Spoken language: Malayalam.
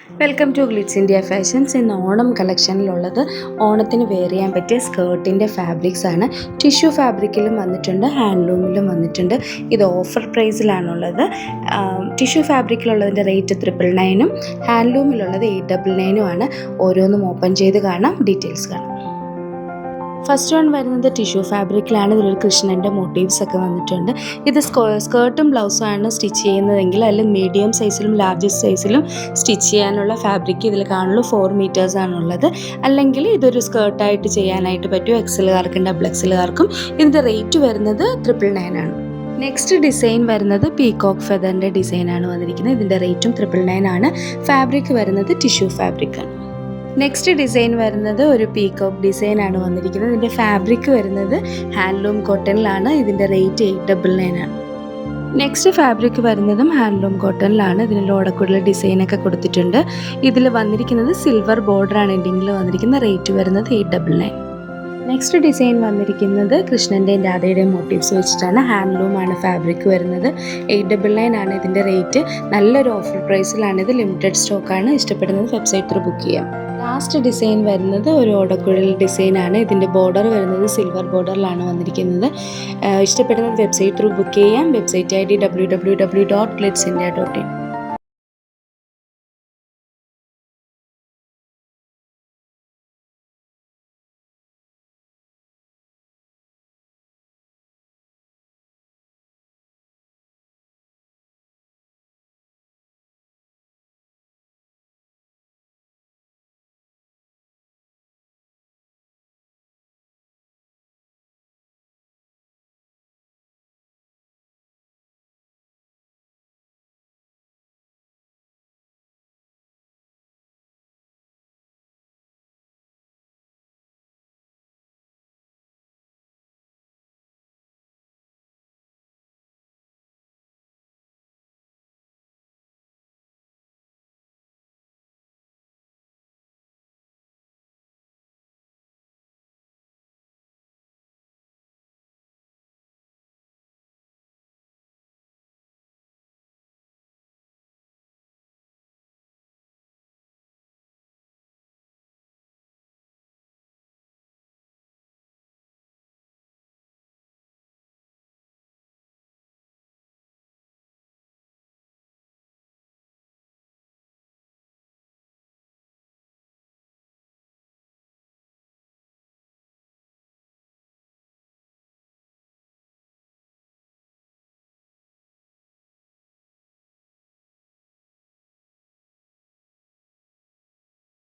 Welcome to Glitz India Fashions. ഇന്ന് ഓണം കളക്ഷനിലുള്ളത് ഓണത്തിന് വെയർ ചെയ്യാൻ പറ്റിയ സ്കേർട്ടിൻ്റെ ഫാബ്രിക്സ് ആണ്. ടിഷ്യൂ ഫാബ്രിക്കിലും വന്നിട്ടുണ്ട്, ഹാൻഡ്ലൂമിലും വന്നിട്ടുണ്ട്. ഇത് ഓഫർ പ്രൈസിലാണുള്ളത്. ടിഷ്യൂ ഫാബ്രിക്കിലുള്ളതിൻ്റെ റേറ്റ് 999-ഉം ഹാൻഡ്ലൂമിലുള്ളത് 899-ഉം ആണ്. ഓരോന്നും ഓപ്പൺ ചെയ്ത് കാണാം, ഡീറ്റെയിൽസ് കാണാം. ഫസ്റ്റ് വൺ വരുന്നത് ടിഷ്യൂ ഫാബ്രിക്കിലാണ്. ഇതിലൊരു കൃഷ്ണൻ്റെ മോട്ടീവ്സ് ഒക്കെ വന്നിട്ടുണ്ട്. ഇത് സ്കേർട്ടും ബ്ലൗസും ആണ് സ്റ്റിച്ച് ചെയ്യുന്നതെങ്കിൽ അതിൽ മീഡിയം സൈസിലും ലാർജ് സൈസിലും സ്റ്റിച്ച് ചെയ്യാനുള്ള ഫാബ്രിക് ഇതിൽ കാണുള്ളൂ. 4 മീറ്റേഴ്സ് ആണുള്ളത്. അല്ലെങ്കിൽ ഇതൊരു സ്കേർട്ടായിട്ട് ചെയ്യാനായിട്ട് പറ്റും. എക്സലുകാർക്കും ഡബിൾ എക്സലുകാർക്കും. ഇതിൻ്റെ റേറ്റ് വരുന്നത് 999 ആണ്. നെക്സ്റ്റ് ഡിസൈൻ വരുന്നത് പീകോക്ക് ഫെദറിൻ്റെ ഡിസൈനാണ് വന്നിരിക്കുന്നത്. ഇതിൻ്റെ റേറ്റും 999 ആണ്. ഫാബ്രിക് വരുന്നത് ടിഷ്യൂ ഫാബ്രിക്കാണ്. നെക്സ്റ്റ് ഡിസൈൻ വരുന്നത് ഒരു പീകോക്ക് ഡിസൈനാണ് വന്നിരിക്കുന്നത്. ഇതിൻ്റെ ഫാബ്രിക് വരുന്നത് ഹാൻഡ്ലൂം കോട്ടണിലാണ്. ഇതിൻ്റെ റേറ്റ് 899 ആണ്. നെക്സ്റ്റ് ഫാബ്രിക് വരുന്നതും ഹാൻഡ്ലൂം കോട്ടണിലാണ്. ഇതിന് ലോടക്കൂടുതൽ ഡിസൈനൊക്കെ കൊടുത്തിട്ടുണ്ട്. ഇതിൽ വന്നിരിക്കുന്നത് സിൽവർ ബോർഡറാണ് എൻഡിങ്ങിൽ വന്നിരിക്കുന്ന. റേറ്റ് വരുന്നത് 899. നെക്സ്റ്റ് ഡിസൈൻ വന്നിരിക്കുന്നത് കൃഷ്ണൻ്റെയും രാധയുടെയും മോട്ടീവ്സ് വെച്ചിട്ടാണ്. ഹാൻഡ്ലൂമാണ് ഫാബ്രിക് വരുന്നത്. 899 ആണ് ഇതിൻ്റെ റേറ്റ്. നല്ലൊരു ഓഫർ പ്രൈസിലാണ്. ഇത് ലിമിറ്റഡ് സ്റ്റോക്കാണ്. ഇഷ്ടപ്പെടുന്നത് വെബ്സൈറ്റ് ത്രൂ ബുക്ക് ചെയ്യാം. ലാസ്റ്റ് ഡിസൈൻ വരുന്നത് ഒരു ഓടക്കുഴൽ ഡിസൈനാണ്. ഇതിൻ്റെ ബോർഡർ വരുന്നത് സിൽവർ ബോർഡറിലാണ് വന്നിരിക്കുന്നത്. ഇഷ്ടപ്പെടുന്നത് വെബ്സൈറ്റ് ത്രൂ ബുക്ക് ചെയ്യാം. Website ID www.glitzindia.in.